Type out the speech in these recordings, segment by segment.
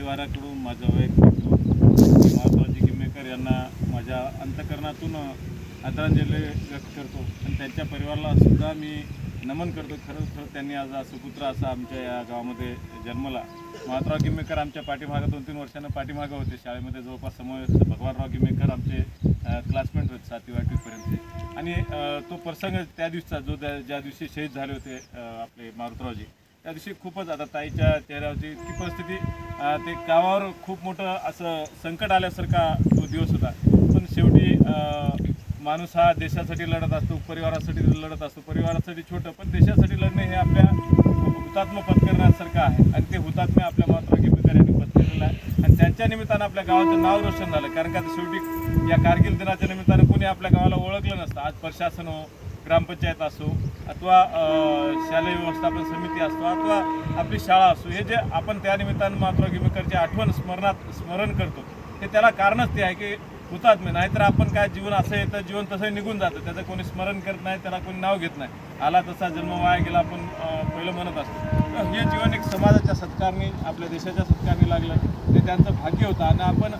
परिवाराकडून माझं वैयक्तिक महात्माजी किम्मेकर यांना माझ्या अंतःकरणातून आदरांजली व्यक्त करतो आणि त्यांच्या परिवाराला सुद्धा मी नमन करतो। खरंच त्यांनी आज सुपुत्र असा आमच्या या गावामध्ये जन्मला। महात्माराव किम्मेकर आमच्या पाठीमागं 2-3 वर्षांना पाठीमागं होते शाळेमध्ये, जवळपास समोर भगवानराव किम्मेकर आमचे क्लासमेट होते 7वी 8वीपर्यंत। आणि तो प्रसंग त्या दिवसाचा जो ज्या दिवशी शहीद झाले होते आपले मारुतरावजी, त्या दिवशी खूपच आता ताईच्या चेहऱ्यावरची ती परिस्थिती, ते गावावर खूप मोठं असं संकट आल्यासारखा तो दिवस होता। पण शेवटी माणूस हा देशासाठी लढत असतो, परिवारासाठी लढत असतो। परिवारासाठी छोटं पण देशासाठी लढणे हे आपल्या हुतात्मा पत्करण्यासारखं आहे आणि ते हुतात्मे आपल्या महात्मा किम्मेकर यांनी पत्करलेलं आहे आणि त्यांच्या निमित्तानं आपल्या गावाचं नाव रोशन झालं। कारण का शेवटी या कारगिल दिनाच्या निमित्तानं कोणी आपल्या गावाला ओळखलं नसतं। आज प्रशासन हो, ग्रामपंचायत असो अथवा शालेय व्यवस्थापन समिती असतो अथवा आपली शाळा असो, हे जे आपण त्या निमित्तानं महात्मा किम्मेकरची आठवण स्मरण करतो, ते त्याला कारणच ते आहे की हुतात्मे। नाहीतर आपण काय जीवन असं येतं, जीवन तसं निघून जातं, त्याचं कोणी स्मरण करत नाही, त्याला कोणी नाव घेत नाही। आला तसा जन्म वाया गेला आपण पहिलं म्हणत असतो। तर हे जीवन एक समाजाच्या सत्कारणी, आपल्या देशाच्या सत्कारणी लागलं, ते त्यांचं भाग्य होतं आणि आपण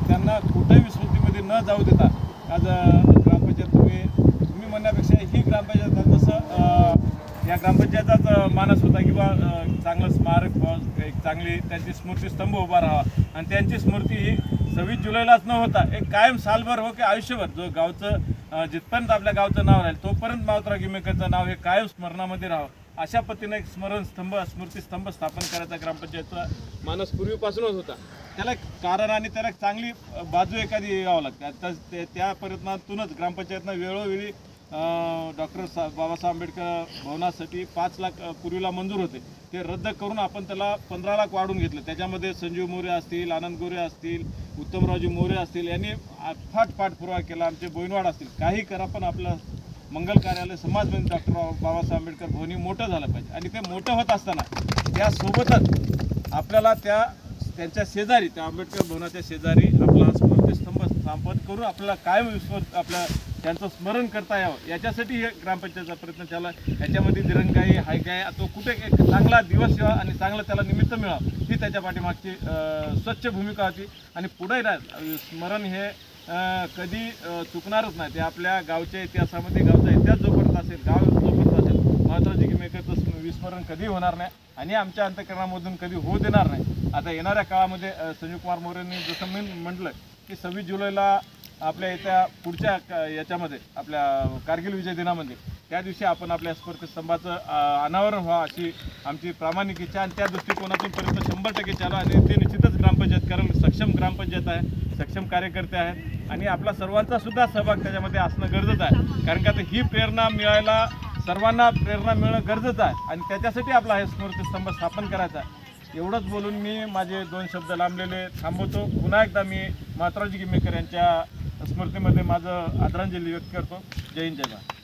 त्यांना कुठेही विस्मृतीमध्ये न जाऊ देता आज ग्रामपंचायत तुम्ही म्हणण्यापेक्षा ही ग्रामपंचायत जसं या ग्रामपंचायताच मानस होता किंवा चांगलं स्मारक एक चांगली त्यांची स्मृतिस्तंभ उभा राहावा आणि त्यांची स्मृती ही 26 जुलैलाच न होता एक कायम सालभर हो की आयुष्यभर जो गावचं जिथपर्यंत आपल्या गावचं नाव राहील तोपर्यंत महात्मा किम्मेकरचं नाव हे कायम स्मरणामध्ये राहावं, अशा पद्धतीने एक स्मृतिस्तंभ स्थापन करायचा ग्रामपंचायतचा मानस पूर्वीपासूनच होता। त्याला कारण आणि त्याला चांगली बाजू एखादी यावं लागते। आता त्या प्रयत्नातूनच ग्रामपंचायतनं वेळोवेळी डॉक्टर बाबासाहेब आंबेडकर भवनासाठी 5 लाख पूर्वीला मंजूर होते, ते रद्द करून आपण त्याला 15 लाख वाढून घेतलं। त्याच्यामध्ये संजीव मोरे असतील, आनंद गोरे असतील, उत्तमरावजी मोरे असतील, यांनी फाट पाठपुरावा केला। आमचे बोईनवाड असतील, काही करा पण आपलं मंगल कार्यालय समाजमंदिर डॉक्टर बाबासाहेब आंबेडकर भवनी मोठं झालं पाहिजे। आणि ते मोठं होत असताना त्यासोबतच आपल्याला त्यांच्या शेजारी, त्या आंबेडकर भवनाच्या शेजारी आपला स्मृतिस्तंभ स्थापन करून आपल्याला कायम त्यांचं स्मरण करता यावं, याच्यासाठी हे ग्रामपंचायतचा प्रयत्न चालला। याच्यामध्ये दिरंगाई हाय काय तो कुठे एक चांगला दिवस यावा आणि चांगलं त्याला निमित्त मिळावं, ही त्याच्या पाठीमागची स्वच्छ भूमिका होती। आणि पुढे स्मरण हे कधी चुकणारच नाही। ते आपल्या गावच्या इतिहासामध्ये, गावचा इतिहास जोपर्यंत असेल, गाव जोपर्यंत असेल, महात्माजी किम्मेकरचं विस्मरण कधी होणार नाही आणि आमच्या अंतःकरणामधून कधी होऊ देणार नाही। आता येणाऱ्या काळामध्ये संजीव कुमार मोरेंनी जसं मी म्हटलं की 26 जुलैला आपल्या इथं पुढच्या याच्यामध्ये आपल्या कारगिल विजय दिनामध्ये त्या दिवशी आपण आपल्या स्मृतिस्तंभाचं अनावरण व्हावं अशी आमची प्रामाणिक इच्छा आणि त्या दृष्टिकोनातून प्रयत्न 100% चालू आणि ते निश्चितच ग्रामपंचायत, कारण सक्षम ग्रामपंचायत आहे, सक्षम कार्यकर्ते आहेत आणि आपला सर्वांचा सुद्धा सहभाग त्याच्यामध्ये असणं गरजेचं आहे। कारण का ही प्रेरणा मिळायला सर्वांना प्रेरणा मिळणं गरजेचं आहे आणि त्याच्यासाठी आपला हे स्मृतिस्तंभ स्थापन करायचा आहे। एवढंच बोलून मी माझे 2 शब्द लांबलेले थांबवतो। पुन्हा एकदा मी महात्माजी किम्मेकर यांच्या स्मृतीमध्ये माझं आदरांजली व्यक्त करतो। जय हिंद, जय भारत।